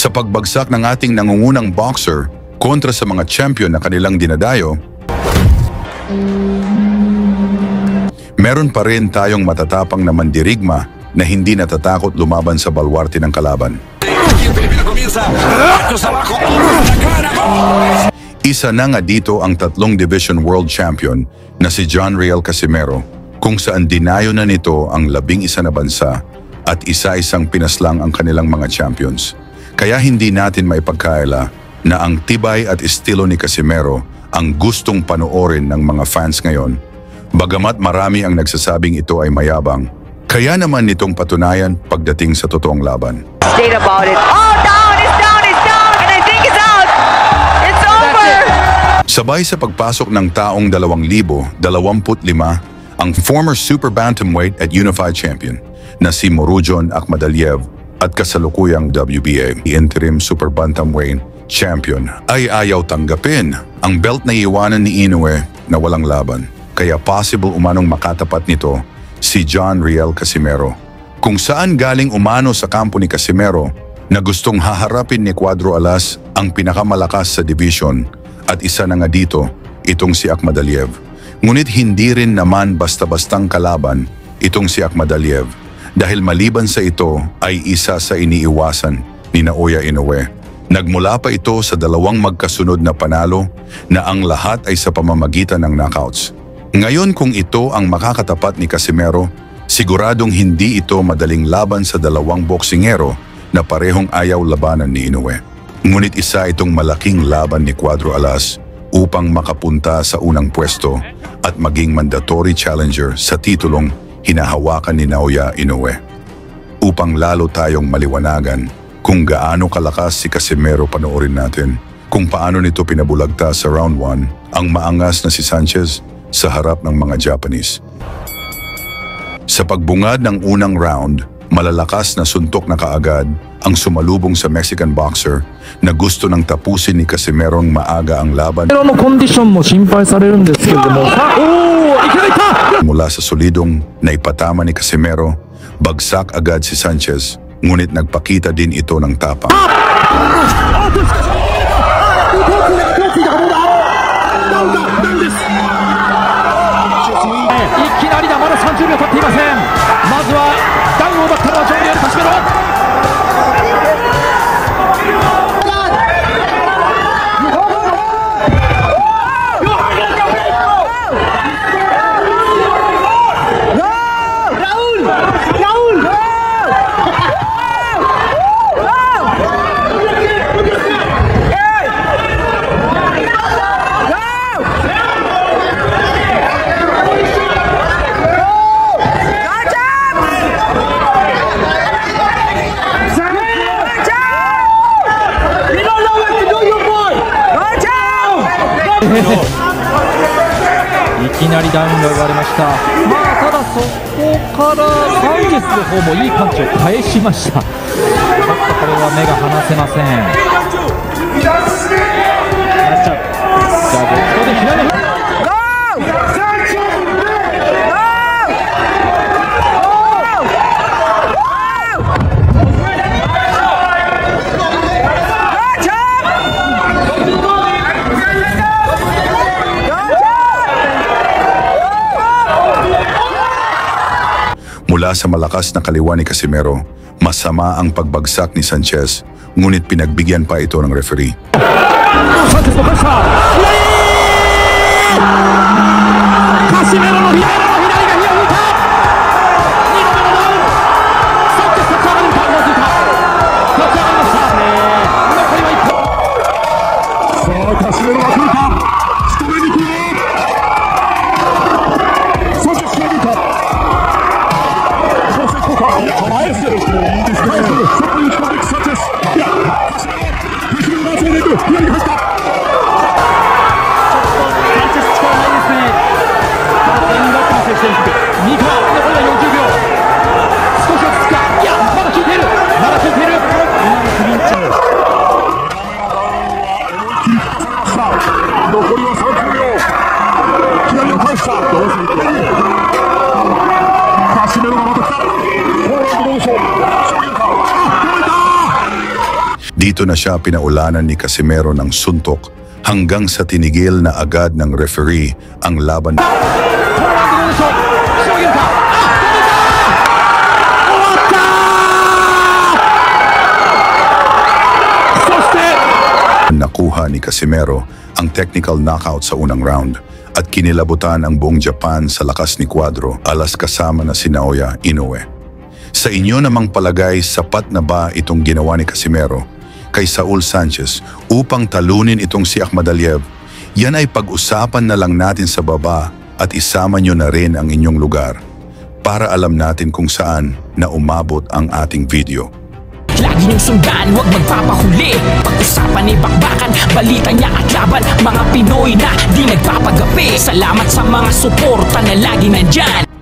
Sa pagbagsak ng ating nangungunang boxer kontra sa mga champion na kanilang dinadayo, meron pa rin tayong matatapang na mandirigma na hindi natatakot lumaban sa balwarte ng kalaban. Isa na nga dito ang 3 Division World Champion na si John Riel Casimero, kung saan dinayo na nito ang 11 na bansa at isa-isang pinaslang ang kanilang mga champions. Kaya hindi natin maipagkaila na ang tibay at estilo ni Casimero ang gustong panoorin ng mga fans ngayon. Bagamat marami ang nagsasabing ito ay mayabang, kaya naman nitong patunayan pagdating sa totoong laban. State about it. Oh, down! It's down! It's down! And I think it's out! It's over! Sabay sa pagpasok ng taong 2025, ang former super bantamweight at unified champion na si Murodjon Akhmadaliev at kasalukuyang WBA interim super bantamweight champion ay ayaw tanggapin ang belt na iwanan ni Inoue na walang laban. Kaya possible umanong makatapat nito si John Riel Casimero, kung saan galing umano sa kampo ni Casimero na gustong haharapin ni Cuadro Alas ang pinakamalakas sa division at isa na nga dito itong si Akhmadaliev. Ngunit hindi rin naman basta-bastang kalaban itong si Akhmadaliev dahil maliban sa ito ay isa sa iniiwasan ni Naoya Inoue. Nagmula pa ito sa 2 magkasunod na panalo na ang lahat ay sa pamamagitan ng knockouts. Ngayon kung ito ang makakatapat ni Casimero, siguradong hindi ito madaling laban sa 2 boksingero na parehong ayaw labanan ni Inoue. Ngunit isa itong malaking laban ni Cuadro Alas upang makapunta sa unang pwesto at maging mandatory challenger sa titulong hinahawakan ni Naoya Inoue. Upang lalo tayong maliwanagan kung gaano kalakas si Casimero, panoorin natin kung paano nito pinabulagta sa round 1 ang maangas na si Sanchez sa harap ng mga Japanese. Sa pagbungad ng unang round, malalakas na suntok na kaagad ang sumalubong sa Mexican boxer na gusto nang tapusin ni Casimerong maaga ang laban. Mula sa solidong naipatama ni Casimero, bagsak agad si Sanchez, ngunit nagpakita din ito ng tapang.いきなりダウンが生まれました。ただそこからサンチェスの方もいいパンチを返しました。ちょっとこれは目が離せません。じゃあレフトで左のMula sa malakas na kaliwa ni Casimero, masama ang pagbagsak ni Sanchez, ngunit pinagbigyan pa ito ng referee. Sanchez no presa! Casimero no hinari ga hiyabuta! 2度目のダウン! Sanchez 立ち上がるか、うなずいた。立ち上がりました。残りは1本。さあ、カシメロが来るか。仕留めに来る。サンチェス仕上げるか。Dito na siya pinaulanan ni Casimero ng suntok hanggang sa tinigil na agad ng referee ang laban. Nakuha ni Casimero ang technical knockout sa unang round at kinilabutan ang buong Japan sa lakas ni Cuadro alas kasama na si Naoya Inoue. Sa inyo namang palagay, sapat na ba itong ginawa ni Casimero kay Saul Sanchez upang talunin itong si Akhmadaliev? Yan ay pag-usapan na lang natin sa baba at isama nyo na rin ang inyong lugar para alam natin kung saan na umabot ang ating video. Lagi niyong sundan, huwag magpapahuli. Pag-usapan ni bakbakan, balita niya at laban. Mga Pinoy na di nagpapagapi. Salamat sa mga suporta na lagi nandyan.